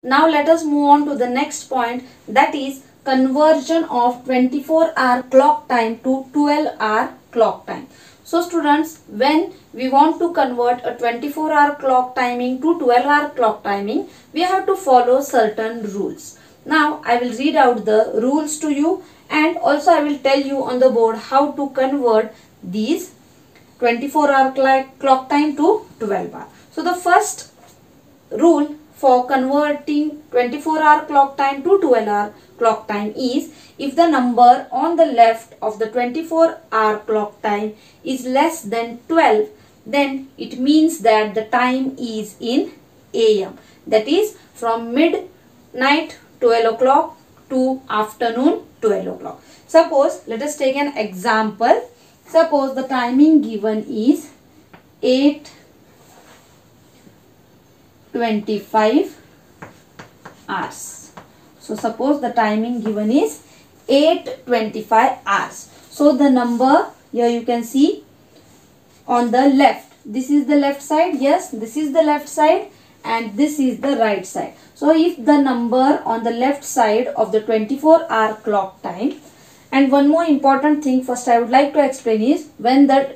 Now let us move on to the next point, that is conversion of 24-hour clock time to 12-hour clock time. So students, when we want to convert a 24-hour clock timing to 12-hour clock timing, we have to follow certain rules. Now I will read out the rules to you, and also I will tell you on the board how to convert these 24-hour clock time to 12-hour. So the first rule for converting 24-hour clock time to 12-hour clock time is, if the number on the left of the 24-hour clock time is less than 12, then it means that the time is in AM. That is from midnight 12 o'clock to afternoon 12 o'clock. Suppose, let us take an example. Suppose the timing given is 8:25 hours. So suppose the timing given is 8:25 hours. So the number here you can see on the left. This is the left side. Yes, this is the left side and this is the right side. So if the number on the left side of the 24-hour clock time, and one more important thing first I would like to explain is, when the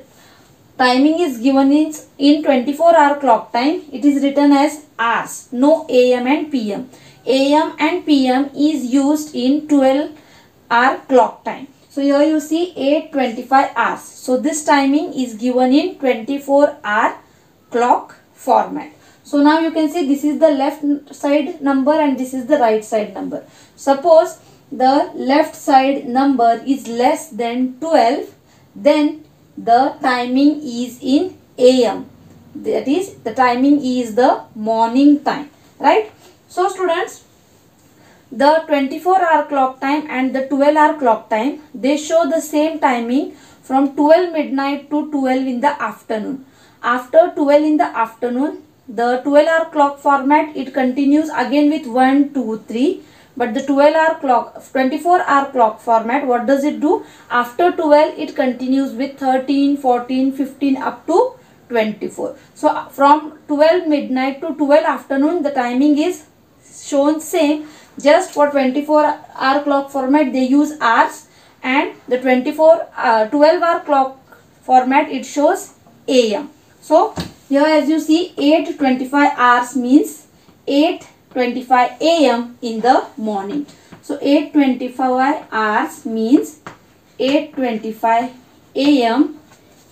timing is given in 24-hour clock time, it is written as hours, no AM and PM. AM and PM is used in 12-hour clock time. So here you see 8:25 hours. So this timing is given in 24-hour clock format. So now you can see this is the left side number and this is the right side number. Suppose the left side number is less than 12, then the timing is in AM. That is, the timing is the morning time, right? So students, the 24-hour clock time and the 12-hour clock time, they show the same timing from 12 midnight to 12 in the afternoon. After 12 in the afternoon, the 12-hour clock format, it continues again with 1, 2, 3. But the 24-hour clock format, what does it do? After 12, it continues with 13, 14, 15 up to 24. So from 12 midnight to 12 afternoon, the timing is shown same. Just for 24-hour clock format, they use hours, and the 12-hour clock format, it shows AM. So here as you see, 8:25 hours means 8:25 AM in the morning. So 8:25 hours means 8:25 AM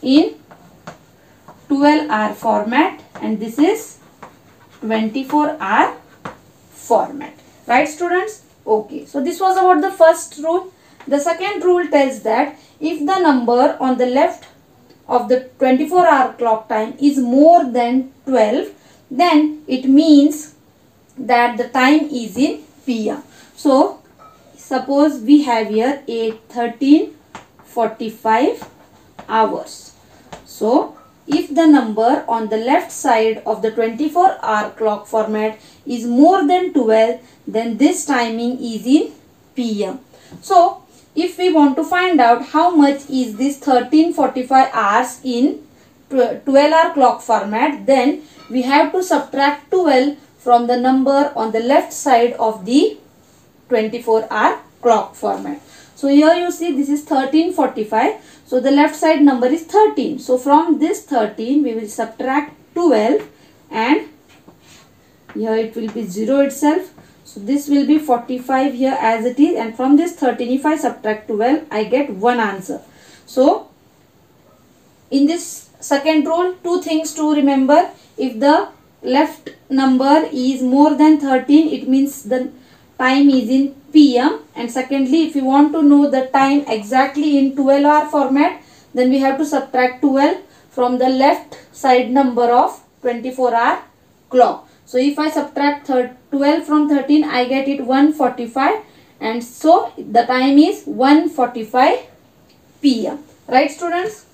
in 12-hour format, and this is 24-hour format. Right students? Okay. So this was about the first rule. The second rule tells that if the number on the left of the 24-hour clock time is more than 12, then it means that the time is in PM. So suppose we have here 8:13:45 hours. So if the number on the left side of the 24-hour clock format is more than 12, then this timing is in PM. So if we want to find out how much is this 13:45 hours in 12-hour clock format, then we have to subtract 12 from the number on the left side of the 24-hour clock format. So here you see this is 13:45. So the left side number is 13. So from this 13 we will subtract 12, and here it will be 0 itself. So this will be 45 here as it is, and from this 13 if I subtract 12, I get one answer. So in this second rule, two things to remember. If the left number is more than 13, it means the time is in PM. And secondly, if you want to know the time exactly in 12-hour format, then we have to subtract 12 from the left side number of 24-hour clock. So if I subtract 12 from 13, I get it 1:45, and so the time is 1:45 PM. Right students?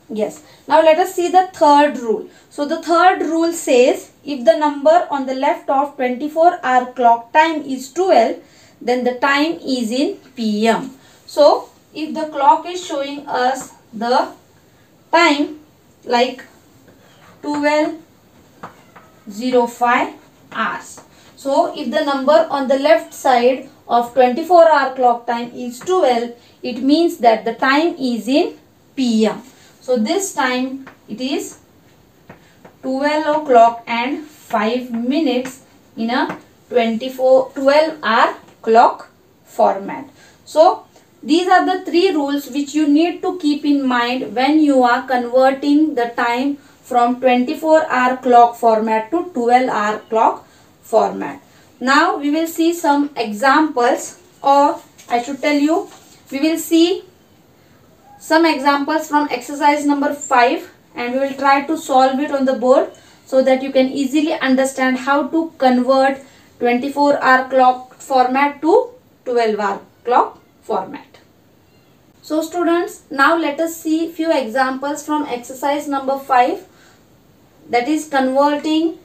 Yes. Now let us see the third rule. So the third rule says, if the number on the left of 24-hour clock time is 12, then the time is in PM. So if the clock is showing us the time like 12:05 hours. So if the number on the left side of 24-hour clock time is 12, it means that the time is in PM. So this time it is 12 o'clock and 5 minutes in a 12-hour clock format. So these are the three rules which you need to keep in mind when you are converting the time from 24-hour clock format to 12-hour clock format. Now we will see some examples, or I should tell you, we will see some examples from exercise number 5, and we will try to solve it on the board so that you can easily understand how to convert 24-hour clock format to 12-hour clock format. So students, now let us see few examples from exercise number 5, that is converting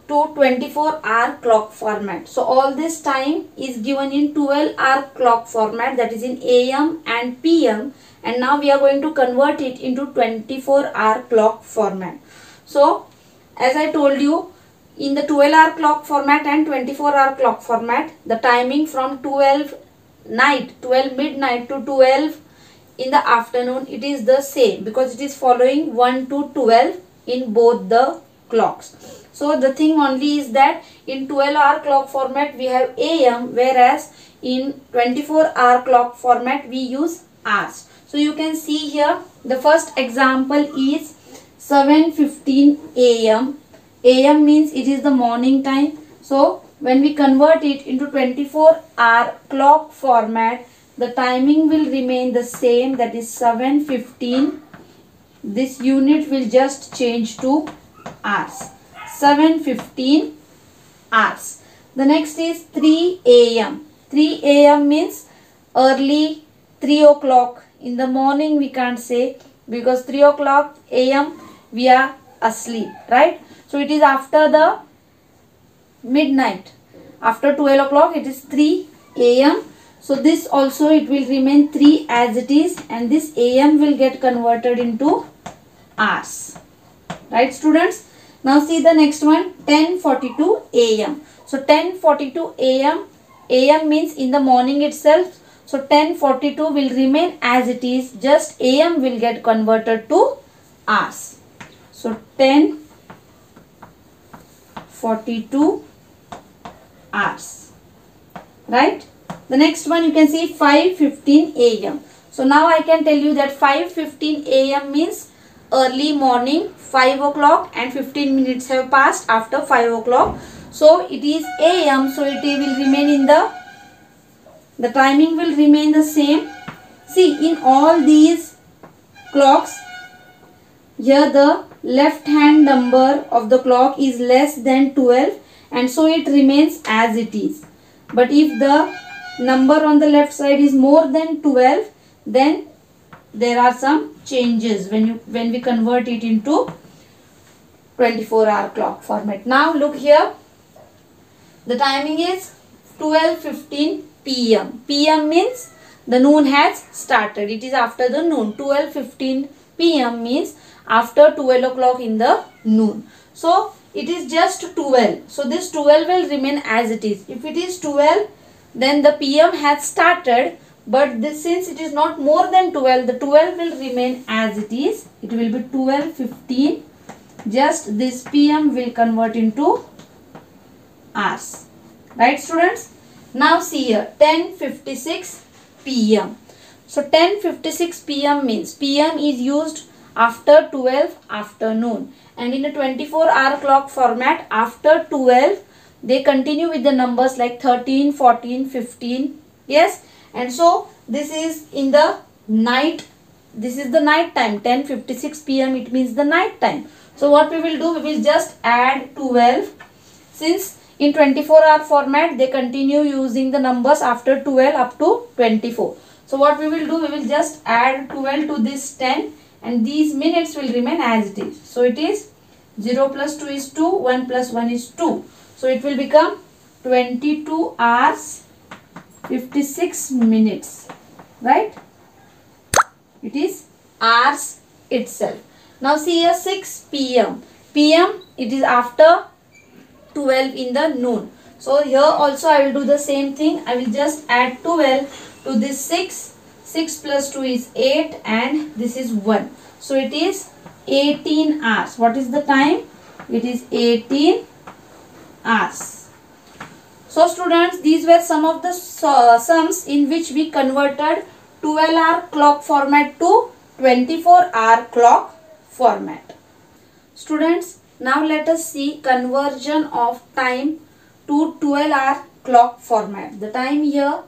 to 24-hour clock format. So all this time is given in 12-hour clock format, that is in AM and PM, and now we are going to convert it into 24-hour clock format. So as I told you, in the 12-hour clock format and 24-hour clock format, the timing from 12 midnight to 12 in the afternoon, it is the same because it is following 1 to 12 in both the clocks. So the thing only is that in 12-hour clock format we have AM, whereas in 24-hour clock format we use hours. So you can see here the first example is 7:15 AM. AM means it is the morning time. So when we convert it into 24-hour clock format, the timing will remain the same, that is 7:15. This unit will just change to hours. 7:15 hours. The next is 3 AM. 3 AM means early 3 o'clock. In the morning we can't say, because 3 o'clock AM we are asleep, right? So it is after the midnight. After 12 o'clock it is 3 AM. So this also it will remain 3 as it is, and this AM will get converted into hours. Right students? Now see the next one, 10:42 AM. So 10:42 AM, AM means in the morning itself. So 10:42 will remain as it is, just AM will get converted to hours. So 10:42 hours. Right? The next one you can see 5:15 AM. So now I can tell you that 5:15 AM means early morning, 5 o'clock and 15 minutes have passed after 5 o'clock. So it is AM, so it will remain in the timing will remain the same. See, in all these clocks, here the left hand number of the clock is less than 12, and so it remains as it is. But if the number on the left side is more than 12, then there are some changes when we convert it into 24-hour clock format. Now look here, the timing is 12:15 PM. PM means the noon has started. It is after the noon. 12:15 PM means after 12 o'clock in the noon. So it is just 12. So this 12 will remain as it is. If it is 12, then the PM has started, but this, since it is not more than 12, the 12 will remain as it is. It will be 12:15. Just this PM will convert into hours. Right students? Now see here, 10:56 PM. So 10:56 PM means PM is used after 12 afternoon, and in a 24-hour clock format, after 12 they continue with the numbers like 13, 14, 15. Yes, and so this is in the night. This is the night time. 10:56 PM, it means the night time. So what we will do, we will just add 12. Since in 24-hour format they continue using the numbers after 12 up to 24. So what we will do, we will just add 12 to this 10, and these minutes will remain as it is. So it is 0 plus 2 is 2, 1 plus 1 is 2. So it will become 22 hours 56 minutes. Right? It is hours itself. Now see here, 6 PM. PM, it is after 12 in the noon. So here also I will do the same thing. I will just add 12 to this 6. 6 plus 2 is 8 and this is 1. So it is 18 hours. What is the time? It is 18 hours. So students, these were some of the sums in which we converted 12-hour clock format to 24-hour clock format. Students, now let us see conversion of time to 12-hour clock format. The time here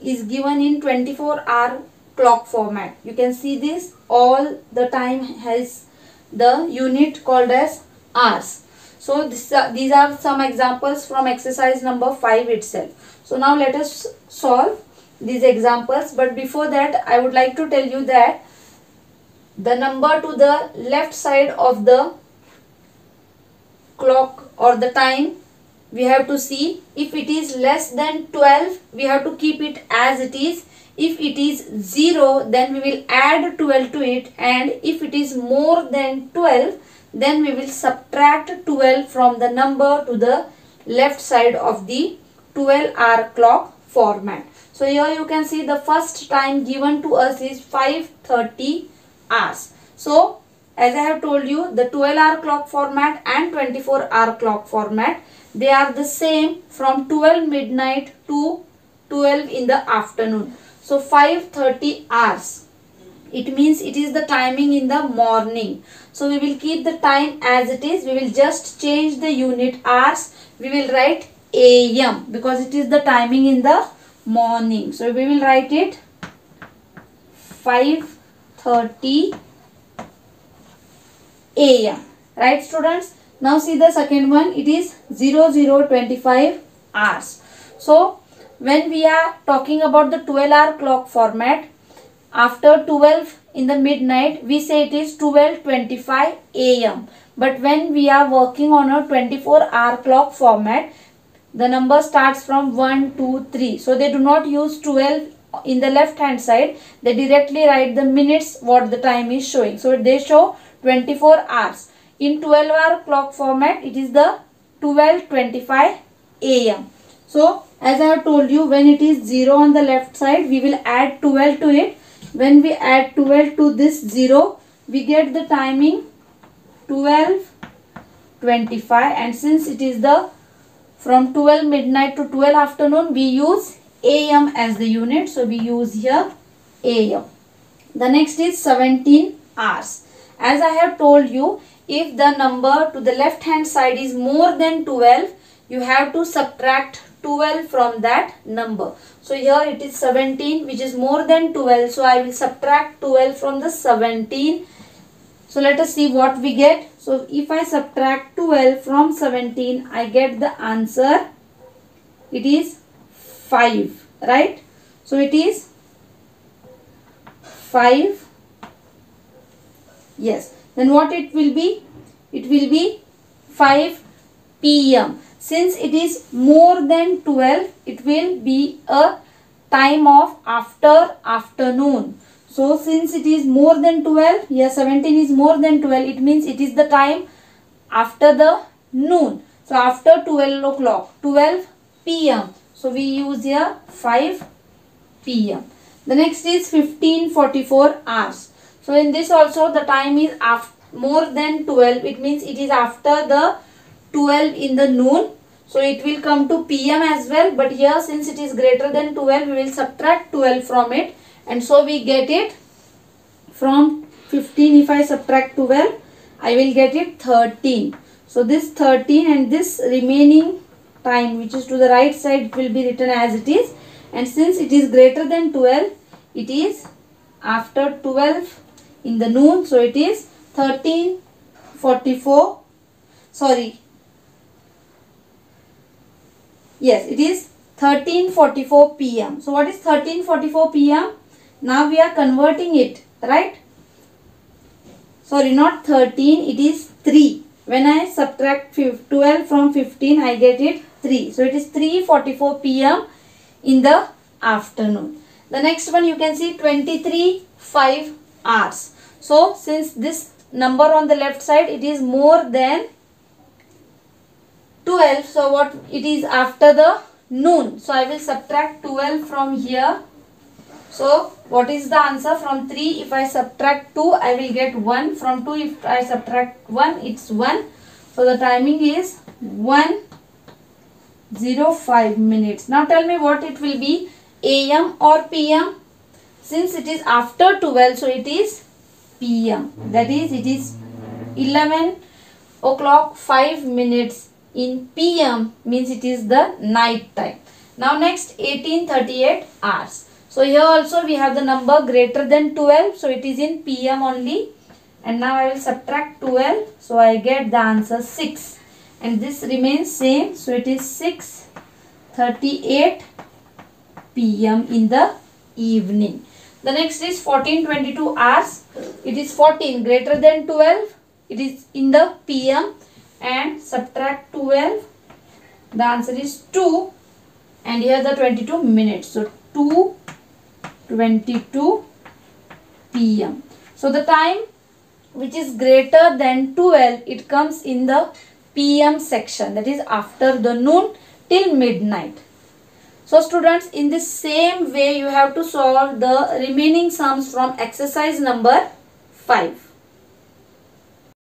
is given in 24-hour clock format. You can see this, all the time has the unit called as hours. So these are some examples from exercise number 5 itself. So now let us solve these examples, but before that I would like to tell you that the number to the left side of the clock or the time, we have to see if it is less than 12, we have to keep it as it is. If it is 0, then we will add 12 to it, and if it is more than 12, then we will subtract 12 from the number to the left side of the 12-hour clock format. So here you can see the first time given to us is 5:30 hours. So as I have told you, the 12-hour clock format and 24-hour clock format, they are the same from 12 midnight to 12 in the afternoon. So 5:30 hours, it means it is the timing in the morning. So we will keep the time as it is. We will just change the unit hours. We will write AM because it is the timing in the morning. So we will write it 5:30 AM. Right students? Now see the second one. It is 00:25 hours. So when we are talking about the 12-hour clock format, after 12 in the midnight, we say it is 12:25 AM. But when we are working on a 24-hour clock format, the number starts from 1, 2, 3. So they do not use 12 in the left hand side. They directly write the minutes what the time is showing. So they show 24 hours. In 12-hour clock format, it is the 12:25 AM. So as I have told you, when it is 0 on the left side, we will add 12 to it. When we add 12 to this 0, we get the timing 12:25, and since it is the from 12 midnight to 12 afternoon, we use AM as the unit. So we use here AM. The next is 17 hours. As I have told you, if the number to the left hand side is more than 12, you have to subtract 12 from that number. So here it is 17, which is more than 12. So I will subtract 12 from the 17. So let us see what we get. So if I subtract 12 from 17, I get the answer. It is 5, right? So it is 5. Yes. Then what it will be? It will be 5 PM. Since it is more than 12, it will be a time of after afternoon. So since it is more than 12, here 17 is more than 12, it means it is the time after the noon. So after 12 o'clock, 12 PM. So we use here 5 PM. The next is 15:44 hours. So in this also the time is more than 12. It means it is after the 12 in the noon. So it will come to PM as well. But here since it is greater than 12, we will subtract 12 from it. And so we get it from 15. If I subtract 12, I will get it 13. So this 13 and this remaining time which is to the right side, it will be written as it is. And since it is greater than 12, it is after 12 in the noon. So it is 13:44. Sorry. Yes, it is 13:44 PM. So what is 13:44 PM? Now we are converting it, right? Sorry, not 13, it is 3. When I subtract 12 from 15, I get it 3. So it is 3:44 PM in the afternoon. The next one you can see 23:05 hours. So since this number on the left side, it is more than 12. So what it is after the noon. So I will subtract 12 from here. So what is the answer? From 3 if I subtract 2 I will get 1. From 2 if I subtract 1 it's 1. So the timing is 1:05 minutes. Now tell me what it will be, AM or PM? Since it is after 12 so it is PM. That is it is 11 o'clock 5 minutes in PM, means it is the night time. Now next 18:38 hours. So here also we have the number greater than 12. So it is in PM only. And now I will subtract 12. So I get the answer 6. And this remains same. So it is 6:38 PM in the evening. The next is 14:22 hours. It is 14 greater than 12. It is in the PM. And subtract 12. The answer is 2. And here the 22 minutes. So 2:22 PM. So the time which is greater than 12, it comes in the PM section. That is after the noon till midnight. So students, in the same way you have to solve the remaining sums from exercise number 5.